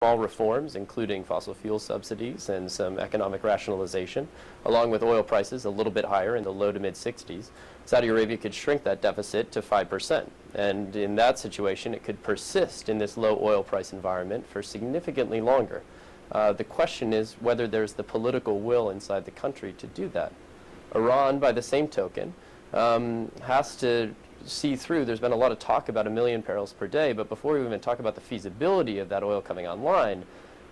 small reforms, including fossil fuel subsidies and some economic rationalization, along with oil prices a little bit higher in the low to mid 60s, Saudi Arabia could shrink that deficit to 5%. And in that situation, it could persist in this low oil price environment for significantly longer. The question is whether there's the political will inside the country to do that. Iran, by the same token, has to see through. There's been a lot of talk about 1 million barrels per day, but before we even talk about the feasibility of that oil coming online,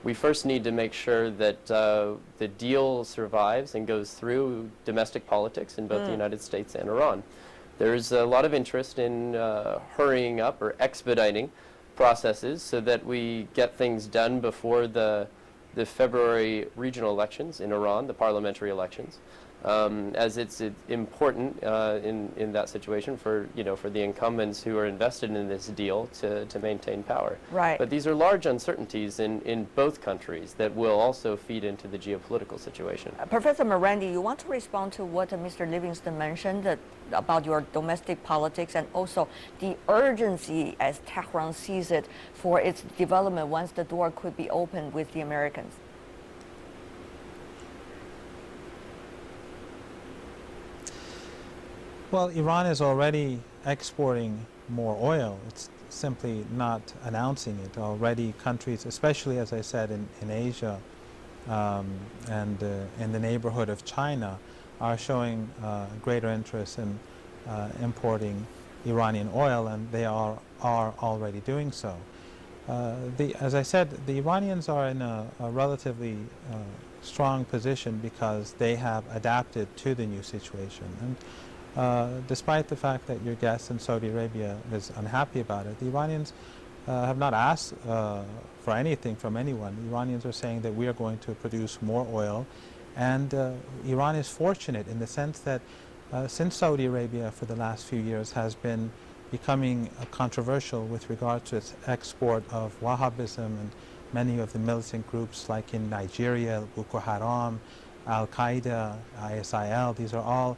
we first need to make sure that the deal survives and goes through domestic politics in both the United States and Iran. There's a lot of interest in hurrying up or expediting processes so that we get things done before the February regional elections in Iran, the parliamentary elections. As it's important in that situation for the incumbents who are invested in this deal to maintain power. Right. But these are large uncertainties in both countries that will also feed into the geopolitical situation. Professor Morandi, you want to respond to what Mr. Livingston mentioned about your domestic politics and also the urgency as Tehran sees it for its development once the door could be opened with the Americans? Well, Iran is already exporting more oil. It's simply not announcing it. Already countries, especially as I said in Asia and in the neighborhood of China, are showing greater interest in importing Iranian oil, and they are already doing so. As I said, the Iranians are in a relatively strong position because they have adapted to the new situation. And despite the fact that your guest in Saudi Arabia is unhappy about it, the Iranians have not asked for anything from anyone. The Iranians are saying that we are going to produce more oil, and Iran is fortunate in the sense that since Saudi Arabia for the last few years has been becoming controversial with regard to its export of Wahhabism and many of the militant groups like in Nigeria, Boko Haram, Al-Qaeda, ISIL, these are all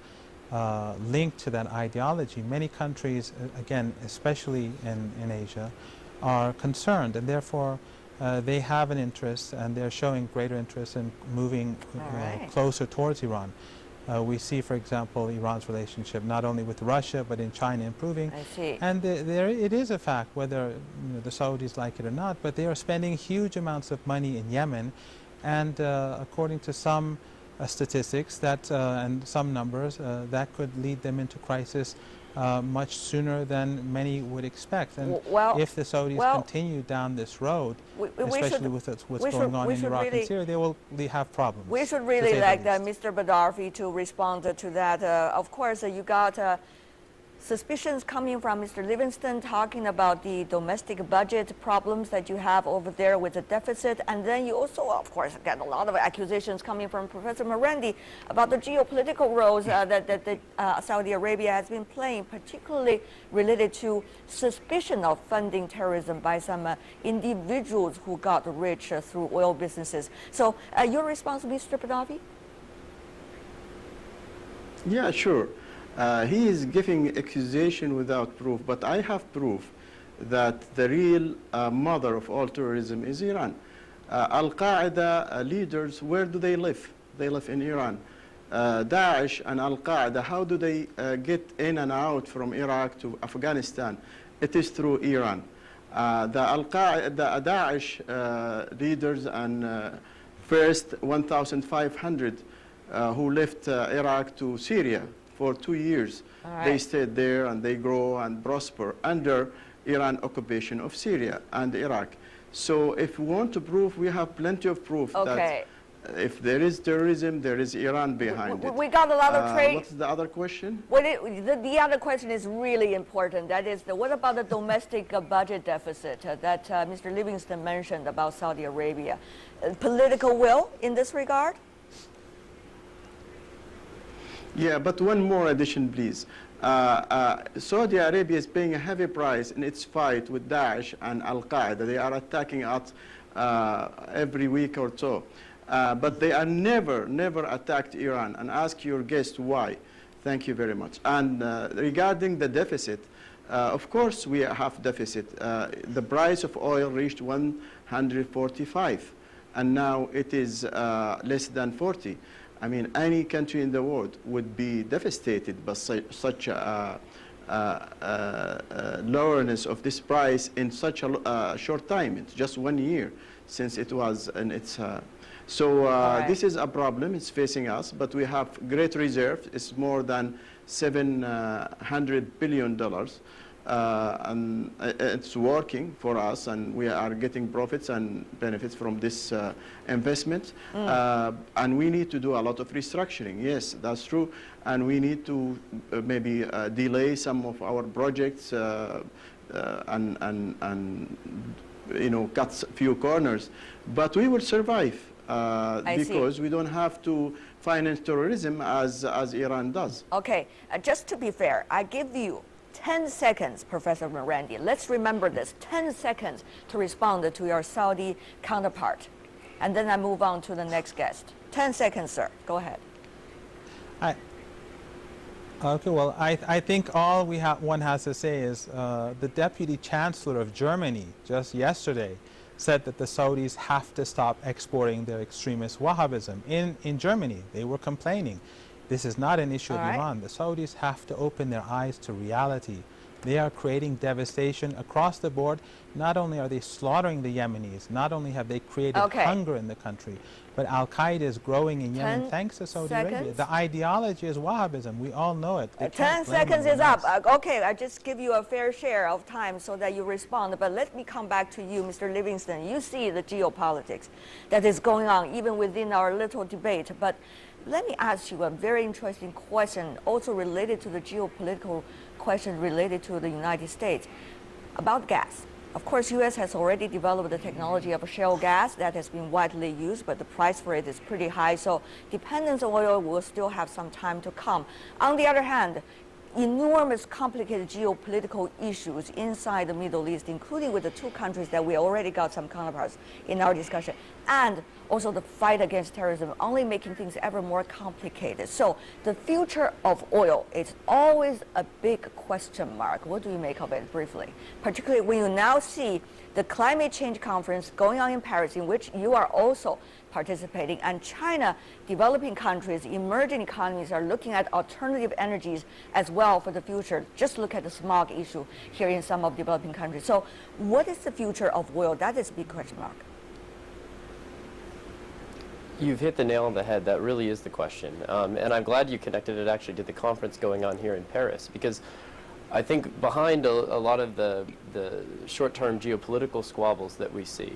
linked to that ideology. Many countries, again, especially in Asia, are concerned, and therefore they have an interest, and they're showing greater interest in moving closer towards Iran. We see, for example, Iran's relationship not only with Russia but in China improving. I see. And it is a fact, whether the Saudis like it or not, but they are spending huge amounts of money in Yemen, and according to some statistics that and some numbers that could lead them into crisis much sooner than many would expect. And if the Saudis continue down this road, especially with what's going on in Iraq and Syria, they will have problems. We should really like Mr. Baddafi to respond to that. Of course, you got suspicions coming from Mr. Livingston talking about the domestic budget problems that you have over there with the deficit. And then you also, of course, get a lot of accusations coming from Professor Morandi about the geopolitical roles that Saudi Arabia has been playing, particularly related to suspicion of funding terrorism by some individuals who got rich through oil businesses. So your response, Mr. Baddafi? Yeah, sure. He is giving accusation without proof, but I have proof that the real mother of all terrorism is Iran. Al-Qaeda leaders, where do they live? They live in Iran. Daesh and Al-Qaeda, how do they get in and out from Iraq to Afghanistan? It is through Iran. The Daesh leaders and first 1,500 who left Iraq to Syria for 2 years. They stayed there and they grow and prosper under Iran occupation of Syria and Iraq. So if we want to prove, we have plenty of proof that if there is terrorism, there is Iran behind it. We got a lot of trade. What's the other question? Well, the other question is really important. That is, what about the domestic budget deficit that Mr. Livingston mentioned about Saudi Arabia? Political will in this regard? Yeah, but one more addition, please. Saudi Arabia is paying a heavy price in its fight with Daesh and Al-Qaeda. They are attacking us every week or so. But they are never attacked Iran. And ask your guest why. Thank you very much. And regarding the deficit, of course we have deficit. The price of oil reached $100 145, and now it is less than 40. I mean, any country in the world would be devastated by such a lowerness of this price in such a short time. It's just 1 year since it was in its. This is a problem. It's facing us, but we have great reserves. It's more than $700 billion. And it's working for us, and we are getting profits and benefits from this investment. And we need to do a lot of restructuring. Yes, that's true. And we need to maybe delay some of our projects and you know, cut a few corners. But we will survive because we don't have to finance terrorism as Iran does. Okay, just to be fair, I give you 10 seconds, Professor Marandi. Let's remember this, 10 seconds to respond to your Saudi counterpart. And then I move on to the next guest. 10 seconds, sir. Go ahead. Okay, well, I think all one has to say is the Deputy Chancellor of Germany just yesterday said that the Saudis have to stop exporting their extremist Wahhabism. In Germany, they were complaining. This is not an issue of Iran. The Saudis have to open their eyes to reality. They are creating devastation across the board. Not only are they slaughtering the Yemenis, not only have they created hunger in the country, but Al-Qaeda is growing in Yemen thanks to Saudi Arabia. The ideology is Wahhabism. We all know it. 10 seconds is up. Okay, I just give you a fair share of time so that you respond. But let me come back to you, Mr. Livingston. You see the geopolitics that is going on even within our little debate. But let me ask you a very interesting question, also related to the geopolitical question related to the United States, about gas. Of course, U.S. has already developed the technology of shale gas that has been widely used, but the price for it is pretty high, so dependence on oil will still have some time to come. On the other hand, enormous complicated geopolitical issues inside the Middle East, including with the two countries that we already got some counterparts in our discussion, and also the fight against terrorism, only making things ever more complicated. So the future of oil is always a big question mark. What do you make of it briefly? Particularly when you now see the climate change conference going on in Paris, in which you are also participating, and China, developing countries, emerging economies are looking at alternative energies as well for the future. Just look at the smog issue here in some of developing countries. So what is the future of oil? That is a big question mark. You've hit the nail on the head. That really is the question. And I'm glad you connected it actually to the conference going on here in Paris, because I think behind a lot of the short-term geopolitical squabbles that we see,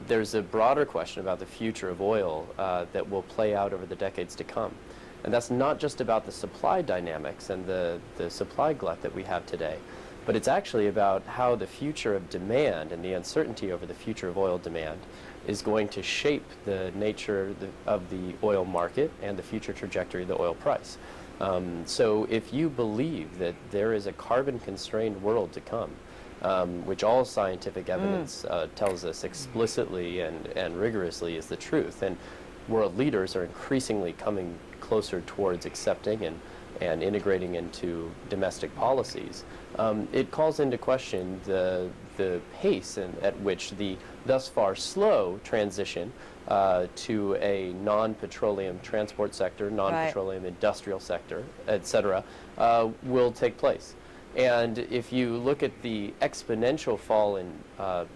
there's a broader question about the future of oil that will play out over the decades to come. And that's not just about the supply dynamics and the supply glut that we have today, but it's actually about how the future of demand and the uncertainty over the future of oil demand is going to shape the nature of the oil market and the future trajectory of the oil price. So if you believe that there is a carbon-constrained world to come, which all scientific evidence tells us explicitly and rigorously is the truth, and world leaders are increasingly coming closer towards accepting and integrating into domestic policies, it calls into question the pace at which the thus far slow transition to a non-petroleum transport sector, non-petroleum industrial sector, et cetera, will take place. And if you look at the exponential fall in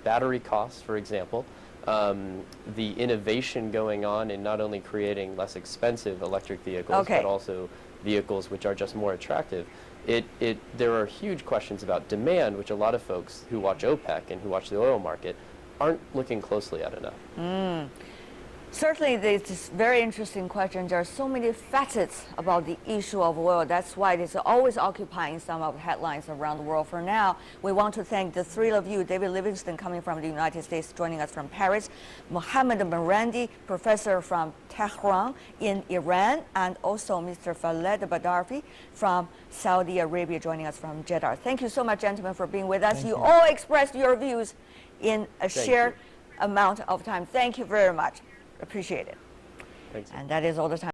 battery costs, for example, the innovation going on in not only creating less expensive electric vehicles, but also vehicles which are just more attractive, there are huge questions about demand, which a lot of folks who watch OPEC and who watch the oil market aren't looking closely at enough. Certainly, this is a very interesting question. There are so many facets about the issue of oil. That's why it is always occupying some of the headlines around the world. For now, we want to thank the three of you, David Livingston coming from the United States, joining us from Paris, Mohammed Marandi, professor from Tehran in Iran, and also Mr. Khaled Badarfi from Saudi Arabia, joining us from Jeddah. Thank you so much, gentlemen, for being with us. Thank you you. all expressed your views in a shared amount of time. Thank you very much. Appreciate it. Thanks. And that is all the time.